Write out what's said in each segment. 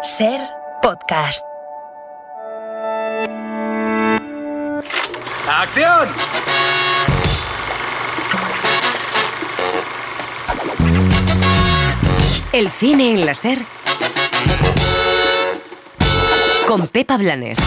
Ser podcast. ¡Acción! El cine en la Ser con Pepa Blanes.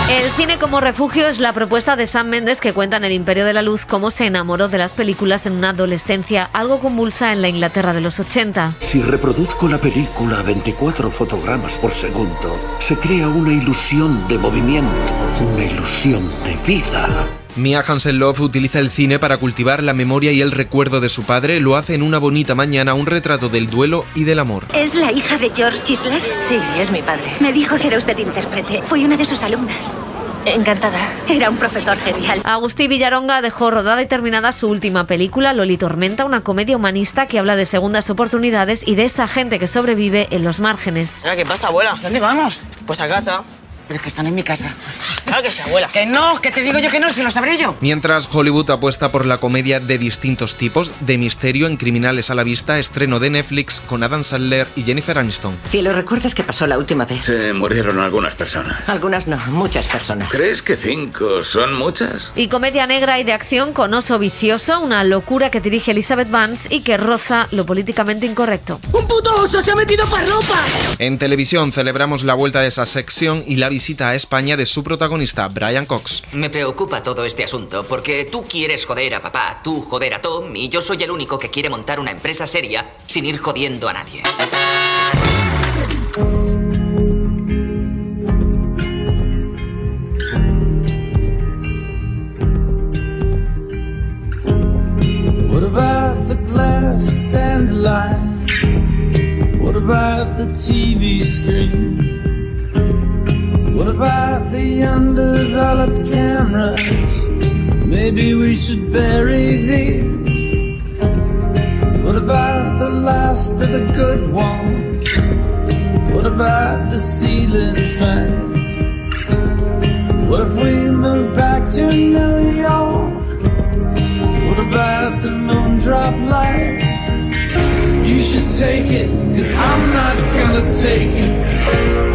El cine como refugio es la propuesta de Sam Mendes, que cuenta en El Imperio de la Luz cómo se enamoró de las películas en una adolescencia algo convulsa en la Inglaterra de los 80. Si reproduzco la película a 24 fotogramas por segundo, se crea una ilusión de movimiento, una ilusión de vida. Mia Hansen-Løve utiliza el cine para cultivar la memoria y el recuerdo de su padre. Lo hace en Una bonita mañana, un retrato del duelo y del amor. ¿Es la hija de George Kissler? Sí, es mi padre. Me dijo que era usted intérprete. Fui una de sus alumnas. Encantada. Era un profesor genial. Agustí Villaronga dejó rodada y terminada su última película, Loli Tormenta, una comedia humanista que habla de segundas oportunidades y de esa gente que sobrevive en los márgenes. ¿Qué pasa, abuela? ¿Dónde vamos? Pues a casa. Pero es que están en mi casa. Claro que sí, abuela. Que no, que te digo yo que no, si lo sabré yo. Mientras Hollywood apuesta por la comedia de distintos tipos, de misterio en Criminales a la vista, estreno de Netflix con Adam Sandler y Jennifer Aniston. Cielo, ¿recuerdas qué pasó la última vez? Se murieron algunas personas. Algunas no, muchas personas. ¿Crees que 5 son muchas? Y comedia negra y de acción con Oso Vicioso, una locura que dirige Elizabeth Vance y que roza lo políticamente incorrecto. ¡Un puto oso se ha metido farlopa! En televisión celebramos la vuelta de esa sección y la visita a España de su protagonista, Brian Cox. Me preocupa todo este asunto, porque tú quieres joder a papá, tú joder a Tom, y yo soy el único que quiere montar una empresa seria sin ir jodiendo a nadie. What about the glass dandelion? What about the TV screen? What about the undeveloped cameras? Maybe we should bury these. What about the last of the good ones? What about the ceiling fans? What if we move back to New York? What about the moon drop light? You should take it, 'cause I'm not gonna take it.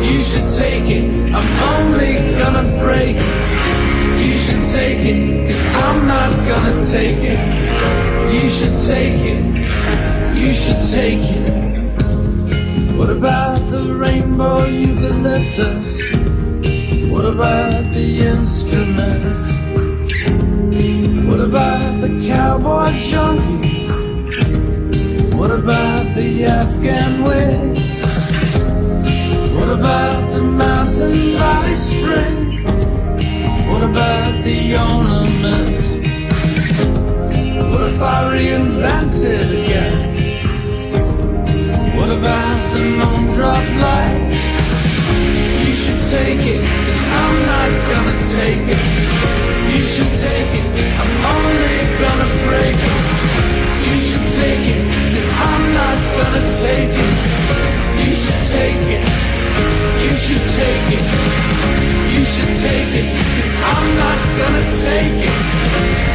You should take it, I'm only gonna break it. You should take it, 'cause I'm not gonna take it. You should take it, you should take it. What about the rainbow eucalyptus? What about the instruments? What about the cowboy junkies? What about the Afghan wigs? What about the mountain valley spring? What about the ornaments? What if I reinvented again? What about the moon drop light? You should take it, 'cause I'm not gonna take it. You should take it, I'm only gonna break it. You should take it, 'cause I'm not gonna take it. You should take it. You should take it. You should take it, 'cause I'm not gonna take it.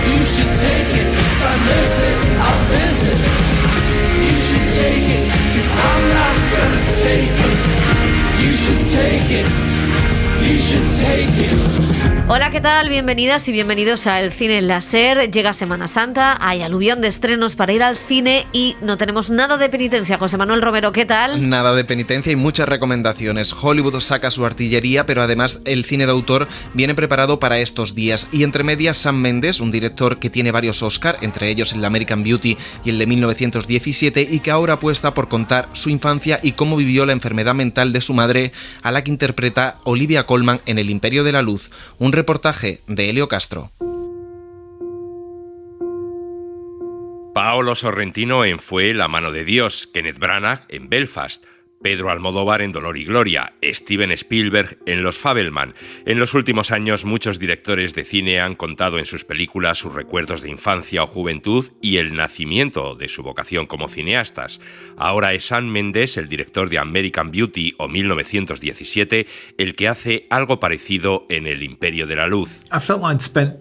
You should take it. If I miss it, I'll visit. You should take it, 'cause I'm not gonna take it. You should take it. You should take it. Hola, ¿qué tal? Bienvenidas y bienvenidos a El Cine en la Ser. Llega Semana Santa, hay aluvión de estrenos para ir al cine y no tenemos nada de penitencia. José Manuel Romero, ¿qué tal? Nada de penitencia y muchas recomendaciones. Hollywood saca su artillería, pero además el cine de autor viene preparado para estos días. Y entre medias, Sam Mendes, un director que tiene varios Oscar, entre ellos el de American Beauty y el de 1917, y que ahora apuesta por contar su infancia y cómo vivió la enfermedad mental de su madre, a la que interpreta Olivia Colman en El Imperio de la Luz. Un reportaje de Helio Castro. Paolo Sorrentino en Fue la mano de Dios, Kenneth Branagh en Belfast, Pedro Almodóvar en Dolor y Gloria, Steven Spielberg en Los Fabelman. En los últimos años, muchos directores de cine han contado en sus películas sus recuerdos de infancia o juventud y el nacimiento de su vocación como cineastas. Ahora es Sam Mendes, el director de American Beauty o 1917, el que hace algo parecido en El Imperio de la Luz. I felt I'd spent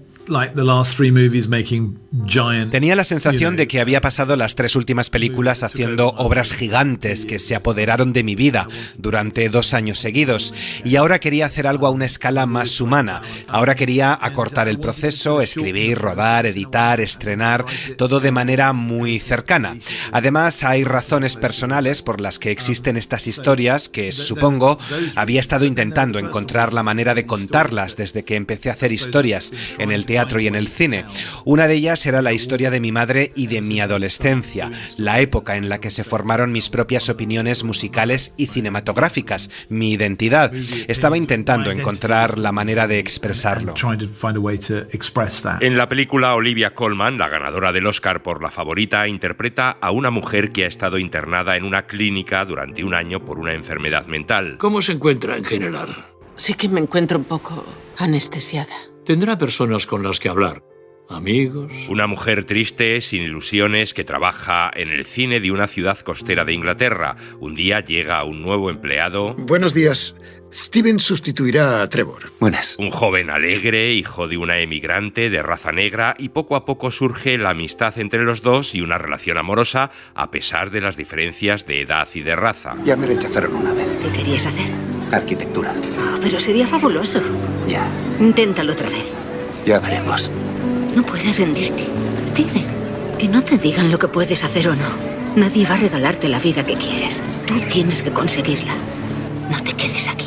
Tenía la sensación de que había pasado las 3 últimas películas haciendo obras gigantes que se apoderaron de mi vida durante 2 años seguidos, y ahora quería hacer algo a una escala más humana. Ahora quería acortar el proceso, escribir, rodar, editar, estrenar, todo de manera muy cercana. Además, hay razones personales por las que existen estas historias que, supongo, había estado intentando encontrar la manera de contarlas desde que empecé a hacer historias en el teatro y en el cine. Una de ellas era la historia de mi madre y de mi adolescencia, la época en la que se formaron mis propias opiniones musicales y cinematográficas, mi identidad. Estaba intentando encontrar la manera de expresarlo. En la película, Olivia Colman, la ganadora del Oscar por La Favorita, interpreta a una mujer que ha estado internada en una clínica durante 1 año por una enfermedad mental. ¿Cómo se encuentra en general? Sí que me encuentro un poco anestesiada. Tendrá personas con las que hablar. Amigos. Una mujer triste, sin ilusiones, que trabaja en el cine de una ciudad costera de Inglaterra. Un día llega un nuevo empleado. Buenos días. Steven sustituirá a Trevor. Buenas. Un joven alegre, hijo de una emigrante de raza negra, y poco a poco surge la amistad entre los dos y una relación amorosa, a pesar de las diferencias de edad y de raza. Ya me rechazaron una vez. ¿Qué querías hacer? Arquitectura. Oh, pero sería fabuloso. Ya. Inténtalo otra vez. Ya veremos. No puedes rendirte. Steven, que no te digan lo que puedes hacer o no. Nadie va a regalarte la vida que quieres. Tú tienes que conseguirla. No te quedes aquí.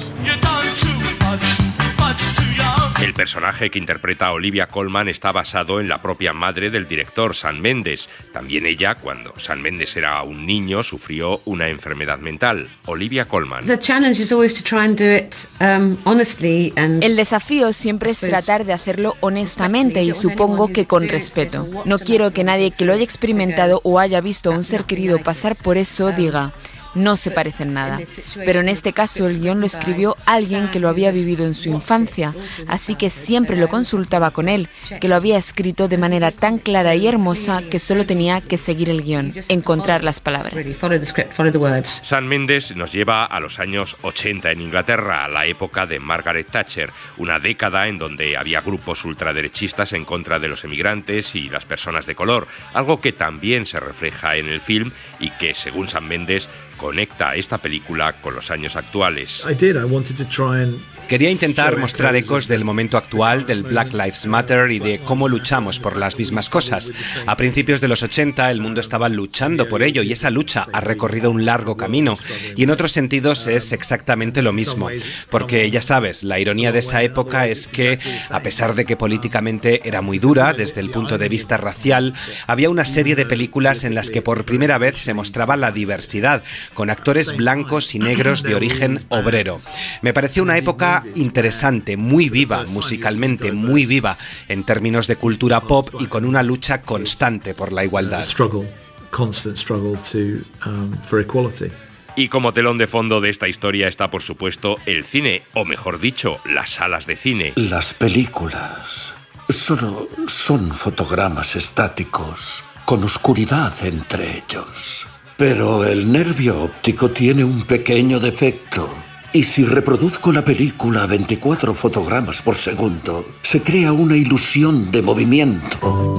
El personaje que interpreta Olivia Colman está basado en la propia madre del director, Sam Mendes. También ella, cuando Sam Mendes era un niño, sufrió una enfermedad mental. Olivia Colman. El desafío siempre es tratar de hacerlo honestamente y supongo que con respeto. No quiero que nadie que lo haya experimentado o haya visto a un ser querido pasar por eso diga: no se parecen nada. Pero en este caso el guión lo escribió alguien que lo había vivido en su infancia, así que siempre lo consultaba con él, que lo había escrito de manera tan clara y hermosa que solo tenía que seguir el guión, encontrar las palabras. Sam Mendes nos lleva a los años 80 en Inglaterra, a la época de Margaret Thatcher, una década en donde había grupos ultraderechistas en contra de los emigrantes y las personas de color, algo que también se refleja en el film y que, según Sam Mendes, conecta esta película con los años actuales. Quería intentar mostrar ecos del momento actual, del Black Lives Matter y de cómo luchamos por las mismas cosas. A principios de los 80 el mundo estaba luchando por ello y esa lucha ha recorrido un largo camino y en otros sentidos es exactamente lo mismo. Porque ya sabes, la ironía de esa época es que, a pesar de que políticamente era muy dura desde el punto de vista racial, había una serie de películas en las que por primera vez se mostraba la diversidad, con actores blancos y negros de origen obrero. Me pareció una época interesante, muy viva musicalmente, muy viva en términos de cultura pop y con una lucha constante por la igualdad. Y como telón de fondo de esta historia está, por supuesto, el cine, o mejor dicho, las salas de cine. Las películas solo son fotogramas estáticos, con oscuridad entre ellos. Pero el nervio óptico tiene un pequeño defecto. Y si reproduzco la película a 24 fotogramas por segundo, se crea una ilusión de movimiento.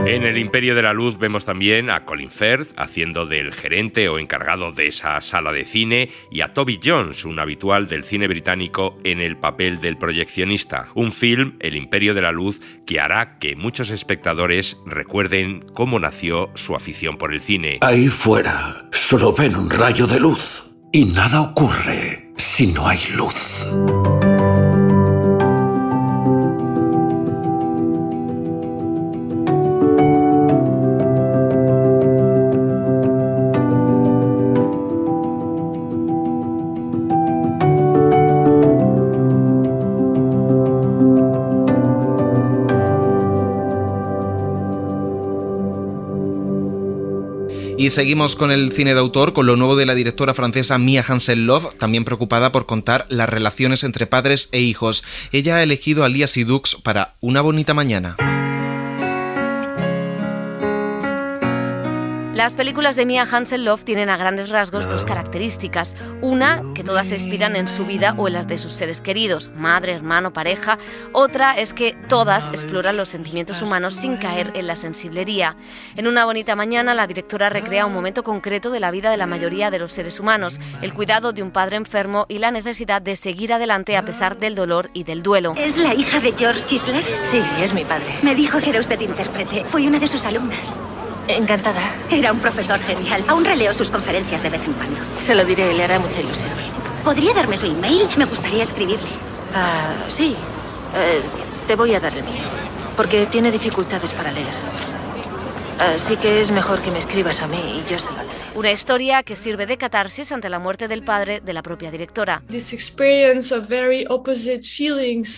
En El Imperio de la Luz vemos también a Colin Firth haciendo del gerente o encargado de esa sala de cine y a Toby Jones, un habitual del cine británico, en el papel del proyeccionista. Un film, El Imperio de la Luz, que hará que muchos espectadores recuerden cómo nació su afición por el cine. Ahí fuera solo ven un rayo de luz. Y nada ocurre si no hay luz. Y seguimos con el cine de autor, con lo nuevo de la directora francesa Mia Hansen-Løve, también preocupada por contar las relaciones entre padres e hijos. Ella ha elegido a Léa Seydoux para Una bonita mañana. Las películas de Mia Hansen-Løve tienen a grandes rasgos dos características. Una, que todas se inspiran en su vida o en las de sus seres queridos, madre, hermano, pareja. Otra es que todas exploran los sentimientos humanos sin caer en la sensiblería. En Una bonita mañana, la directora recrea un momento concreto de la vida de la mayoría de los seres humanos, el cuidado de un padre enfermo y la necesidad de seguir adelante a pesar del dolor y del duelo. ¿Es la hija de George Kissler? Sí, es mi padre. Me dijo que era usted intérprete. Fui una de sus alumnas. Encantada. Era un profesor genial. Aún releo sus conferencias de vez en cuando. Se lo diré, le hará mucha ilusión. ¿Podría darme su email? Me gustaría escribirle. Sí. Te voy a dar el mío. Porque tiene dificultades para leer. Así que es mejor que me escribas a mí y yo se lo leeré. Una historia que sirve de catarsis ante la muerte del padre de la propia directora.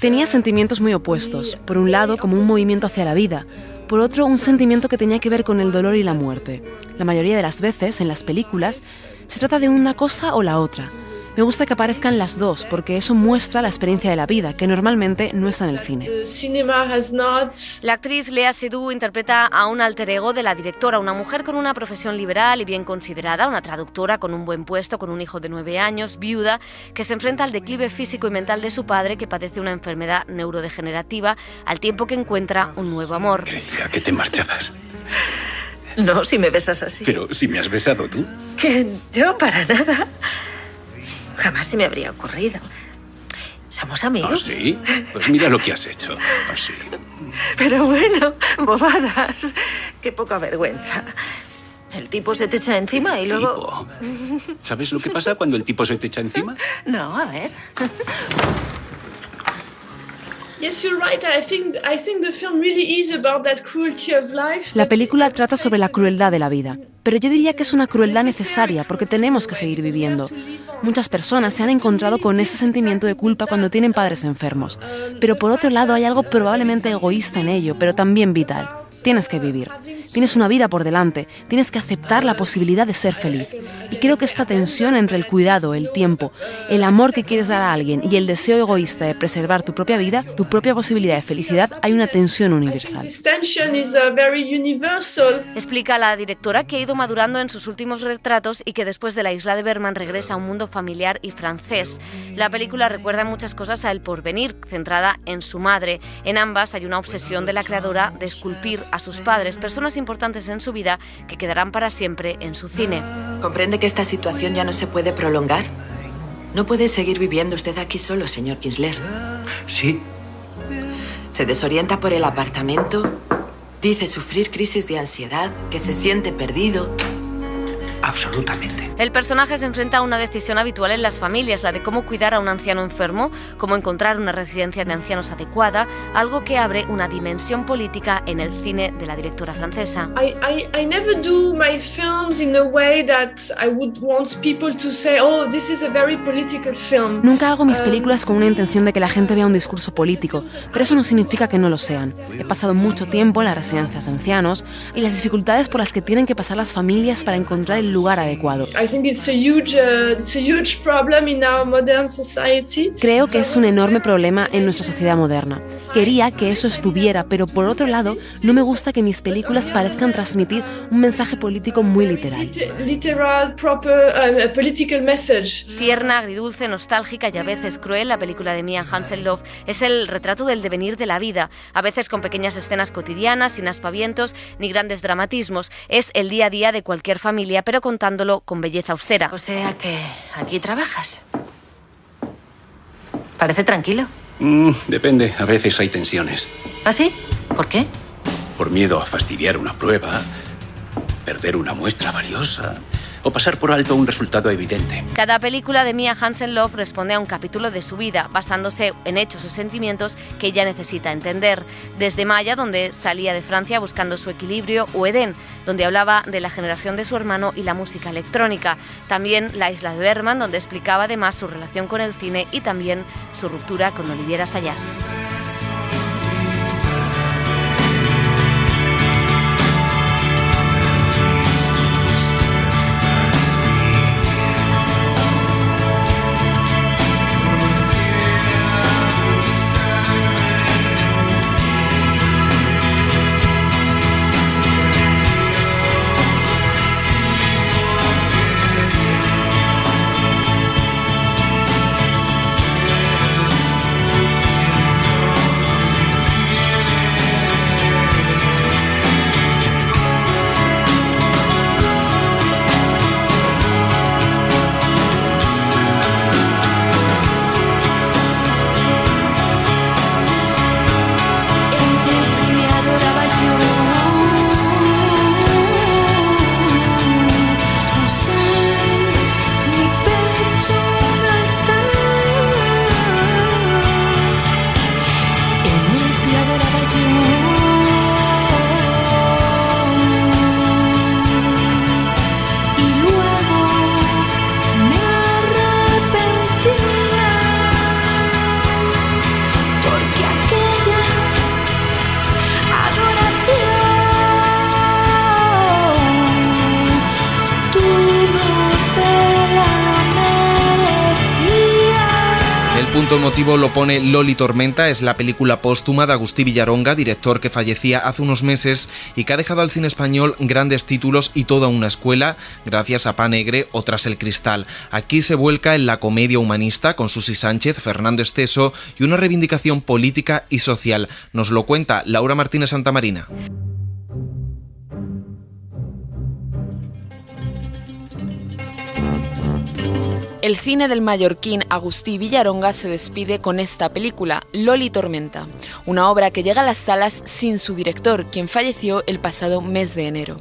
Tenía sentimientos muy opuestos. Por un lado, como un movimiento hacia la vida. Por otro, un sentimiento que tenía que ver con el dolor y la muerte. La mayoría de las veces, en las películas, se trata de una cosa o la otra. Me gusta que aparezcan las dos, porque eso muestra la experiencia de la vida, que normalmente no está en el cine. La actriz Léa Seydoux interpreta a un alter ego de la directora, una mujer con una profesión liberal y bien considerada, una traductora con un buen puesto, con un hijo de 9 años, viuda, que se enfrenta al declive físico y mental de su padre, que padece una enfermedad neurodegenerativa, al tiempo que encuentra un nuevo amor. Creía que te marchabas. No, si me besas así. Pero si me has besado tú. Que yo para nada. Jamás se me habría ocurrido. ¿Somos amigos? ¿Ah, sí? Pues mira lo que has hecho. Así. Pero bueno, bobadas. Qué poca vergüenza. El tipo se te echa encima y luego... ¿Tipo? ¿Sabes lo que pasa cuando el tipo se te echa encima? No, a ver. La película trata sobre la crueldad de la vida, pero yo diría que es una crueldad necesaria porque tenemos que seguir viviendo. Muchas personas se han encontrado con ese sentimiento de culpa cuando tienen padres enfermos, pero por otro lado hay algo probablemente egoísta en ello, pero también vital. Tienes que vivir. Tienes una vida por delante, tienes que aceptar la posibilidad de ser feliz. Y creo que esta tensión entre el cuidado, el tiempo, el amor que quieres dar a alguien y el deseo egoísta de preservar tu propia vida, tu propia posibilidad de felicidad, hay una tensión universal. Explica la directora que ha ido madurando en sus últimos retratos y que después de La isla de Berman regresa a un mundo familiar y francés. La película recuerda muchas cosas a El porvenir, centrada en su madre. En ambas hay una obsesión de la creadora de esculpir a sus padres, personas importantes en su vida que quedarán para siempre en su cine. ¿Comprende que esta situación ya no se puede prolongar? No puede seguir viviendo usted aquí solo, señor Kissler. Sí. Se desorienta por el apartamento, dice sufrir crisis de ansiedad, que se siente perdido. Absolutamente. El personaje se enfrenta a una decisión habitual en las familias, la de cómo cuidar a un anciano enfermo, cómo encontrar una residencia de ancianos adecuada, algo que abre una dimensión política en el cine de la directora francesa. I never do my films in a way that I would want people to say, oh, this is a very political film. Nunca hago mis películas con una intención de que la gente vea un discurso político, pero eso no significa que no lo sean. He pasado mucho tiempo en las residencias de ancianos y las dificultades por las que tienen que pasar las familias para encontrar el lugar adecuado. Creo que es un enorme problema en nuestra sociedad moderna. Quería que eso estuviera, pero por otro lado, no me gusta que mis películas parezcan transmitir un mensaje político muy literal. Political message. Tierna, agridulce, nostálgica y a veces cruel, la película de Mia Hansen-Løve es el retrato del devenir de la vida, a veces con pequeñas escenas cotidianas, sin aspavientos ni grandes dramatismos. Es el día a día de cualquier familia, pero contándolo con belleza austera. O sea que aquí trabajas. Parece tranquilo. Depende, a veces hay tensiones. ¿Ah, sí? ¿Por qué? Por miedo a fastidiar una prueba, perder una muestra valiosa o pasar por alto un resultado evidente. Cada película de Mia Hansen-Løve responde a un capítulo de su vida, basándose en hechos o sentimientos que ella necesita entender. Desde Maya, donde salía de Francia buscando su equilibrio, o Edén, donde hablaba de la generación de su hermano y la música electrónica. También La isla de Berman, donde explicaba además su relación con el cine y también su ruptura con Olivier Assayas. te adoraba yo. Y luego me arrepentía, porque aquella adoración tú no te la merecías. El punto emotivo lo pone Loli Tormenta, es la película póstuma de Agustí Villaronga, director que fallecía hace unos meses y que ha dejado al cine español grandes títulos y toda una escuela, gracias a Pa Negre o Tras el cristal. Aquí se vuelca en la comedia humanista con Susi Sánchez, Fernando Esteso y una reivindicación política y social. Nos lo cuenta Laura Martínez Santamarina. El cine del mallorquín Agustí Villaronga se despide con esta película, Loli Tormenta, una obra que llega a las salas sin su director, quien falleció el pasado mes de enero.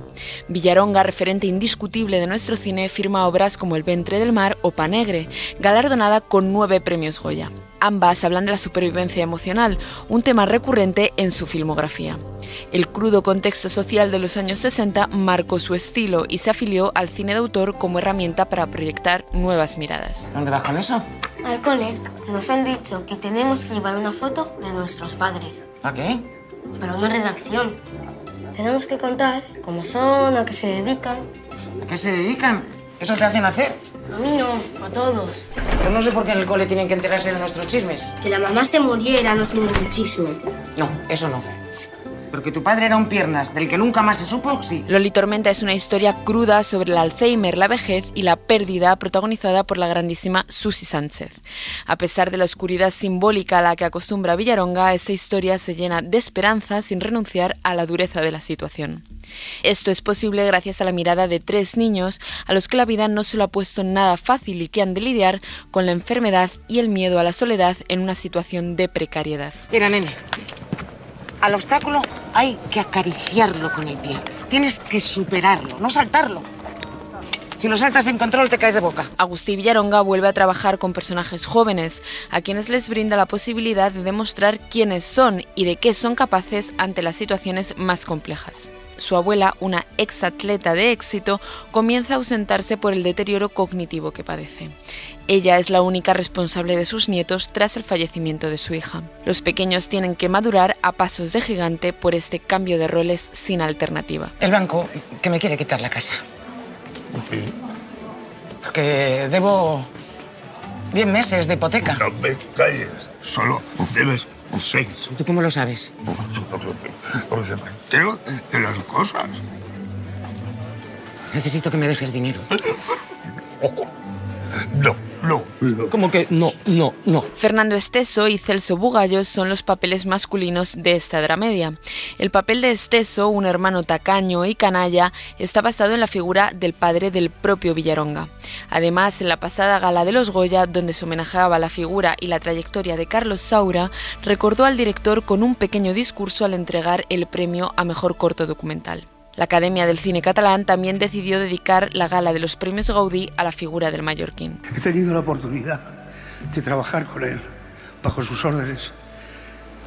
Villaronga, referente indiscutible de nuestro cine, firma obras como El ventre del mar o Pa Negre, galardonada con 9 premios Goya. Ambas hablan de la supervivencia emocional, un tema recurrente en su filmografía. El crudo contexto social de los años 60 marcó su estilo y se afilió al cine de autor como herramienta para proyectar nuevas miradas. ¿Dónde vas con eso? Al cole. Nos han dicho que tenemos que llevar una foto de nuestros padres. ¿A qué? Para una redacción. Tenemos que contar cómo son, a qué se dedican. ¿A qué se dedican? ¿Eso te hacen hacer? A mí no, a todos. Yo no sé por qué en el cole tienen que enterarse de nuestros chismes. Que la mamá se muriera no tiene ningún chisme. No, eso no. Pero que tu padre era un piernas, del que nunca más se supo, sí. Loli Tormenta es una historia cruda sobre el Alzheimer, la vejez y la pérdida, protagonizada por la grandísima Susi Sánchez. A pesar de la oscuridad simbólica a la que acostumbra Villaronga, esta historia se llena de esperanza sin renunciar a la dureza de la situación. Esto es posible gracias a la mirada de 3 niños a los que la vida no se lo ha puesto nada fácil y que han de lidiar con la enfermedad y el miedo a la soledad en una situación de precariedad. Mira, nene, al obstáculo hay que acariciarlo con el pie. Tienes que superarlo, no saltarlo. Si lo saltas en control, te caes de boca. Agustí Villaronga vuelve a trabajar con personajes jóvenes, a quienes les brinda la posibilidad de demostrar quiénes son y de qué son capaces ante las situaciones más complejas. Su abuela, una exatleta de éxito, comienza a ausentarse por el deterioro cognitivo que padece. Ella es la única responsable de sus nietos tras el fallecimiento de su hija. Los pequeños tienen que madurar a pasos de gigante por este cambio de roles sin alternativa. El banco que me quiere quitar la casa. Porque debo 10 meses de hipoteca. No me calles, solo debes 6. ¿Y tú cómo lo sabes? Porque me entero de las cosas. Necesito que me dejes dinero. No. ¿Cómo que no? Fernando Esteso y Celso Bugallo son los papeles masculinos de esta dramedia. El papel de Esteso, un hermano tacaño y canalla, está basado en la figura del padre del propio Villaronga. Además, en la pasada gala de los Goya, donde se homenajeaba la figura y la trayectoria de Carlos Saura, recordó al director con un pequeño discurso al entregar el premio a mejor corto documental. La Academia del Cine Catalán también decidió dedicar la gala de los premios Gaudí a la figura del mallorquín. He tenido la oportunidad de trabajar con él, bajo sus órdenes,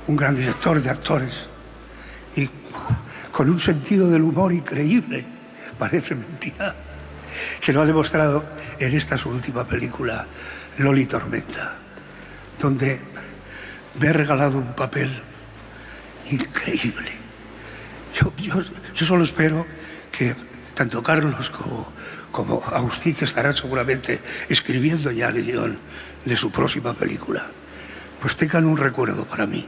un gran director de actores y con un sentido del humor increíble, parece mentira, que lo ha demostrado en esta su última película, Loli Tormenta, donde me ha regalado un papel increíble. Yo solo espero que tanto Carlos como Agustí, que estará seguramente escribiendo ya el guión de su próxima película, pues tengan un recuerdo para mí,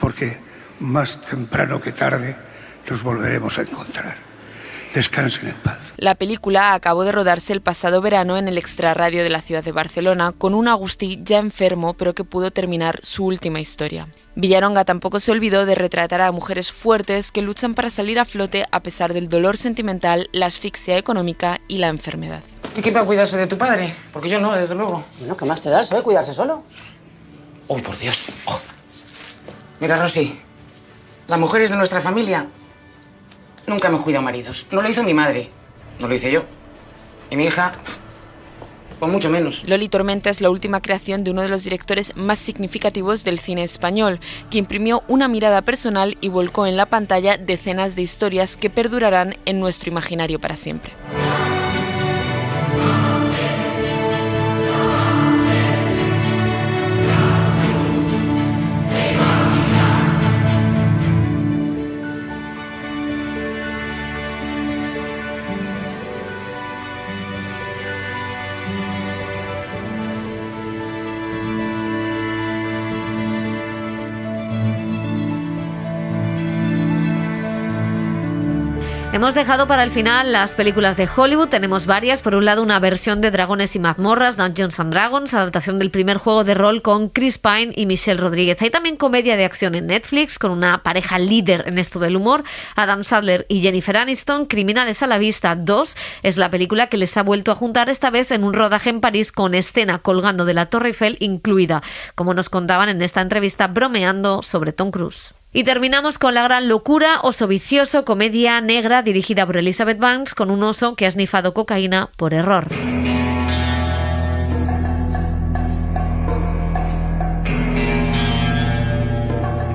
porque más temprano que tarde nos volveremos a encontrar. Descansen en paz. La película acabó de rodarse el pasado verano en el extrarradio de la ciudad de Barcelona, con un Agustí ya enfermo, pero que pudo terminar su última historia. Villaronga tampoco se olvidó de retratar a mujeres fuertes que luchan para salir a flote a pesar del dolor sentimental, la asfixia económica y la enfermedad. ¿Y quién va a cuidarse de tu padre? Porque yo no, desde luego. Bueno, ¿qué más te da? ¿Sabe cuidarse solo? ¡Uy, por Dios! Oh. Mira, Rosy, las mujeres de nuestra familia nunca hemos cuidado maridos. No lo hizo mi madre, no lo hice yo. Y mi hija Pues mucho menos. Loli Tormenta es la última creación de uno de los directores más significativos del cine español, que imprimió una mirada personal y volcó en la pantalla decenas de historias que perdurarán en nuestro imaginario para siempre. Hemos dejado para el final las películas de Hollywood. Tenemos varias. Por un lado, una versión de Dragones y mazmorras, Dungeons and Dragons, adaptación del primer juego de rol con Chris Pine y Michelle Rodríguez. Hay también comedia de acción en Netflix con una pareja líder en esto del humor, Adam Sandler y Jennifer Aniston. Criminales a la vista 2 es la película que les ha vuelto a juntar, esta vez en un rodaje en París con escena colgando de la Torre Eiffel incluida, como nos contaban en esta entrevista bromeando sobre Tom Cruise. Y terminamos con La gran locura, Oso vicioso, comedia negra dirigida por Elizabeth Banks con un oso que ha snifado cocaína por error.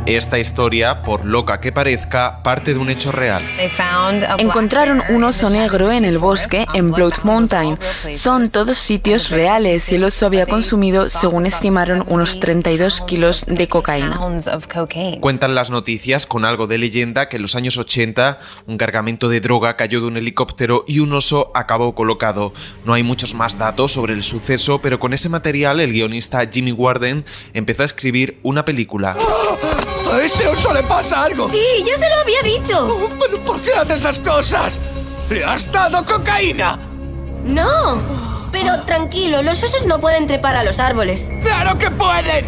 Esta historia, por loca que parezca, parte de un hecho real. Encontraron un oso negro en el bosque en Blood Mountain. Son todos sitios reales y el oso había consumido, según estimaron, unos 32 kilos de cocaína. Cuentan las noticias con algo de leyenda que en los años 80 un cargamento de droga cayó de un helicóptero y un oso acabó colocado. No hay muchos más datos sobre el suceso, pero con ese material el guionista Jimmy Warden empezó a escribir una película. ¿A ese oso le pasa algo? Sí, yo se lo había dicho. ¿Pero por qué hace esas cosas? ¿Le has dado cocaína? No, pero tranquilo, los osos no pueden trepar a los árboles. ¡Claro que pueden!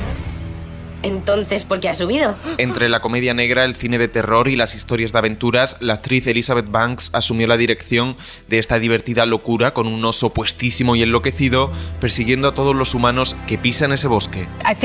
Entonces, ¿por qué ha subido? Entre la comedia negra, el cine de terror y las historias de aventuras, la actriz Elizabeth Banks asumió la dirección de esta divertida locura con un oso puestísimo y enloquecido, persiguiendo a todos los humanos que pisan ese bosque. Hay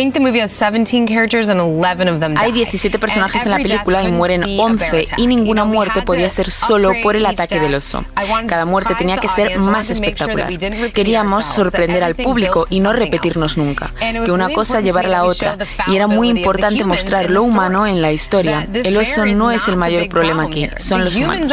17 personajes en la película y mueren 11, y ninguna muerte podía ser solo por el ataque del oso. Cada muerte tenía que ser más espectacular. Queríamos sorprender al público y no repetirnos nunca, que una cosa llevara a la otra, y era muy importante mostrar lo humano en la historia. El oso no es el mayor problema aquí, son los humanos.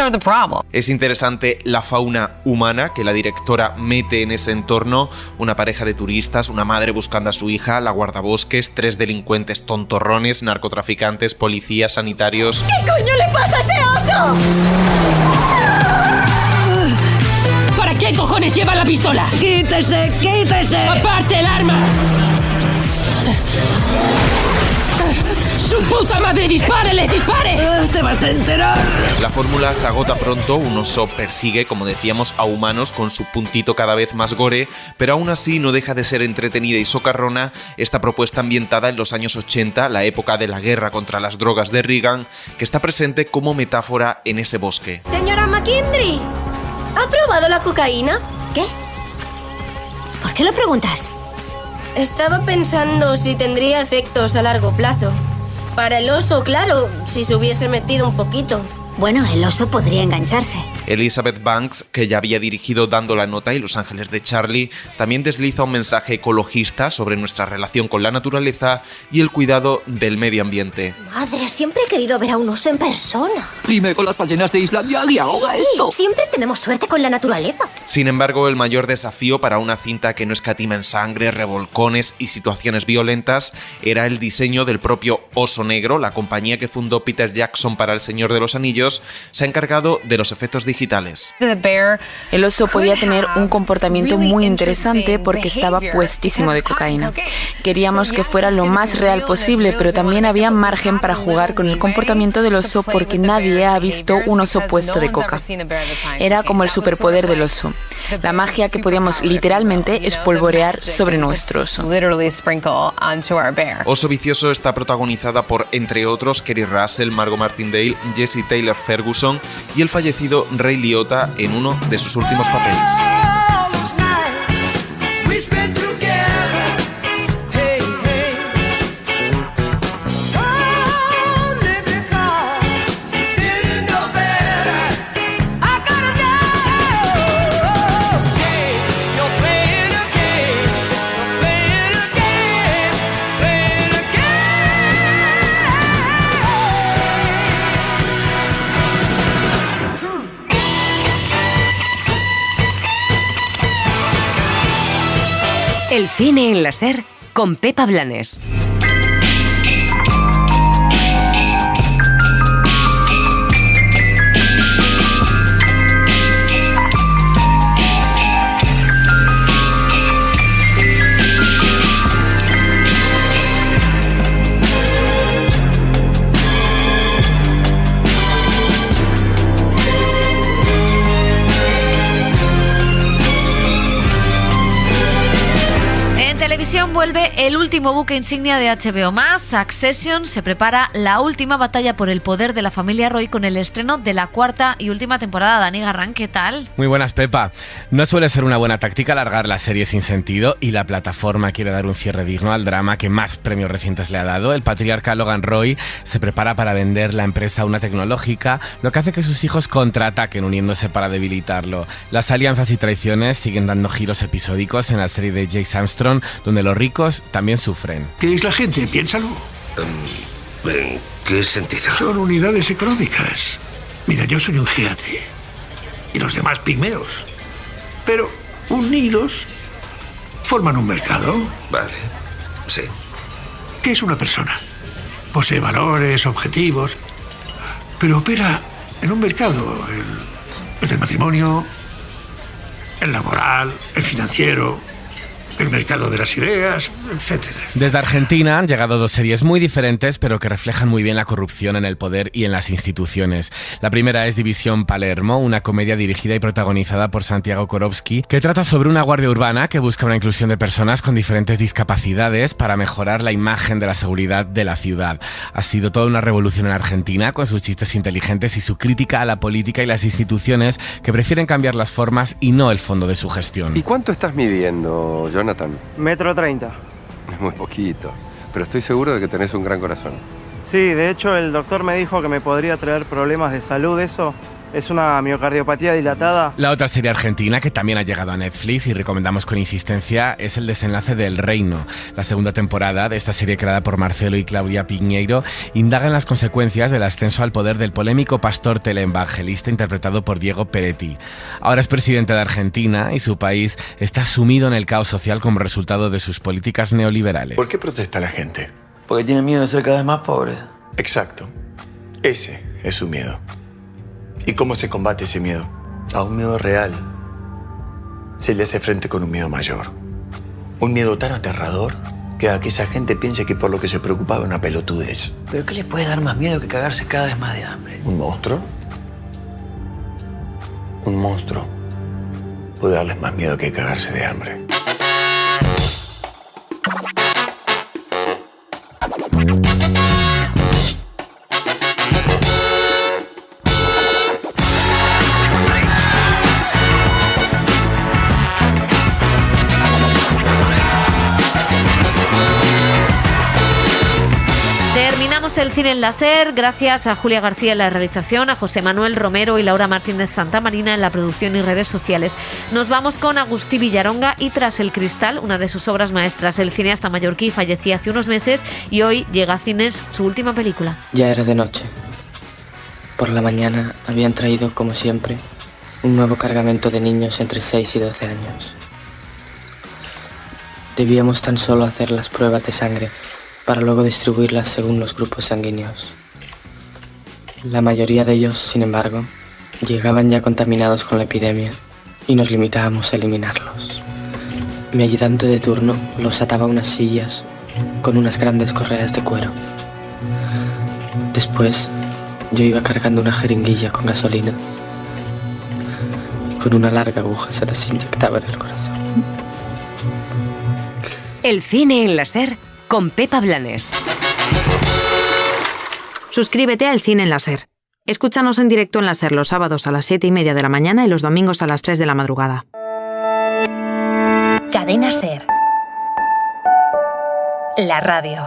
Es interesante la fauna humana que la directora mete en ese entorno: una pareja de turistas, una madre buscando a su hija, la guardabosques, 3 delincuentes tontorrones, narcotraficantes, policías, sanitarios. ¿Qué coño le pasa a ese oso? ¿Para qué cojones lleva la pistola? ¡Quítese, quítese! ¡Aparte el arma! ¡Su puta madre! ¡Dispárele! ¡Dispare! ¡Te vas a enterar! La fórmula se agota pronto. Un oso persigue, como decíamos, a humanos con su puntito cada vez más gore, pero aún así no deja de ser entretenida y socarrona esta propuesta ambientada en los años 80, la época de la guerra contra las drogas de Reagan, que está presente como metáfora en ese bosque. Señora McKindry, ¿ha probado la cocaína? ¿Qué? ¿Por qué lo preguntas? Estaba pensando si tendría efectos a largo plazo. Para el oso, claro, si se hubiese metido un poquito. Bueno, el oso podría engancharse. Elizabeth Banks, que ya había dirigido Dando la Nota y Los Ángeles de Charlie, también desliza un mensaje ecologista sobre nuestra relación con la naturaleza y el cuidado del medio ambiente. Madre, siempre he querido ver a un oso en persona. Dime con las ballenas de Islandia y ahoga esto. Siempre tenemos suerte con la naturaleza. Sin embargo, el mayor desafío para una cinta que no escatima en sangre, revolcones y situaciones violentas era el diseño del propio oso negro. La compañía que fundó Peter Jackson para El Señor de los Anillos se ha encargado de los efectos digitales. El oso podía tener un comportamiento muy interesante porque estaba puestísimo de cocaína. Queríamos que fuera lo más real posible, pero también había margen para jugar con el comportamiento del oso porque nadie ha visto un oso puesto de coca. Era como el superpoder del oso. La magia que podíamos literalmente espolvorear sobre nuestro oso. Oso Vicioso está protagonizada por, entre otros, Kerry Russell, Margot Martindale, Jessie Taylor Ferguson y el fallecido Ray Liotta en uno de sus últimos papeles. El cine en la SER con Pepa Blanes. Vuelve el último buque insignia de HBO+, Succession. Se prepara la última batalla por el poder de la familia Roy con el estreno de la cuarta y última temporada. Dani Garrán, ¿qué tal? Muy buenas, Pepa. No suele ser una buena táctica alargar la serie sin sentido y la plataforma quiere dar un cierre digno al drama que más premios recientes le ha dado. El patriarca Logan Roy se prepara para vender la empresa a una tecnológica, lo que hace que sus hijos contraataquen uniéndose para debilitarlo. Las alianzas y traiciones siguen dando giros episódicos en la serie de Jake Armstrong, donde los ricos también sufren. ¿Qué es la gente? Piénsalo. ¿En qué sentido? Son unidades económicas. Mira, yo soy un gigante. Y los demás pigmeos. Pero unidos forman un mercado. Vale, sí. ¿Qué es una persona? Posee valores, objetivos, pero opera en un mercado. El del matrimonio, el laboral, el financiero, el mercado de las ideas, etcétera. Desde Argentina han llegado dos series muy diferentes, pero que reflejan muy bien la corrupción en el poder y en las instituciones. La primera es División Palermo, una comedia dirigida y protagonizada por Santiago Korowski, que trata sobre una guardia urbana que busca una inclusión de personas con diferentes discapacidades para mejorar la imagen de la seguridad de la ciudad. Ha sido toda una revolución en Argentina, con sus chistes inteligentes y su crítica a la política y las instituciones que prefieren cambiar las formas y no el fondo de su gestión. ¿Y cuánto estás midiendo, Jonathan? 1,30 m. Es muy poquito, pero estoy seguro de que tenés un gran corazón. Sí, de hecho el doctor me dijo que me podría traer problemas de salud, eso. Es una miocardiopatía dilatada. La otra serie argentina que también ha llegado a Netflix y recomendamos con insistencia es El desenlace del reino. La segunda temporada de esta serie, creada por Marcelo y Claudia Piñeiro, indaga en las consecuencias del ascenso al poder del polémico pastor teleevangelista interpretado por Diego Peretti. Ahora es presidente de Argentina y su país está sumido en el caos social como resultado de sus políticas neoliberales. ¿Por qué protesta la gente? Porque tienen miedo de ser cada vez más pobres. Exacto. Ese es su miedo. ¿Y cómo se combate ese miedo? A un miedo real. Se le hace frente con un miedo mayor. Un miedo tan aterrador que a que esa gente piense que por lo que se preocupaba es una pelotudez. ¿Pero qué les puede dar más miedo que cagarse cada vez más de hambre? ¿Un monstruo? Un monstruo puede darles más miedo que cagarse de hambre. Terminamos el cine en la SER, gracias a Julia García en la realización, a José Manuel Romero y Laura Martínez Santamarina en la producción y redes sociales. Nos vamos con Agustí Villaronga y Tras el cristal, una de sus obras maestras. El cineasta mallorquí fallecía hace unos meses y hoy llega a cines su última película. Ya era de noche. Por la mañana habían traído, como siempre, un nuevo cargamento de niños entre 6 y 12 años. Debíamos tan solo hacer las pruebas de sangre para luego distribuirlas según los grupos sanguíneos. La mayoría de ellos, sin embargo, llegaban ya contaminados con la epidemia y nos limitábamos a eliminarlos. Mi ayudante de turno los ataba a unas sillas con unas grandes correas de cuero. Después, yo iba cargando una jeringuilla con gasolina. Con una larga aguja se las inyectaba en el corazón. El cine en la SER con Pepa Blanes. Suscríbete al Cine en la SER. Escúchanos en directo en la SER los sábados a las 7:30 de la mañana y los domingos a las 3 de la madrugada. Cadena SER. La radio.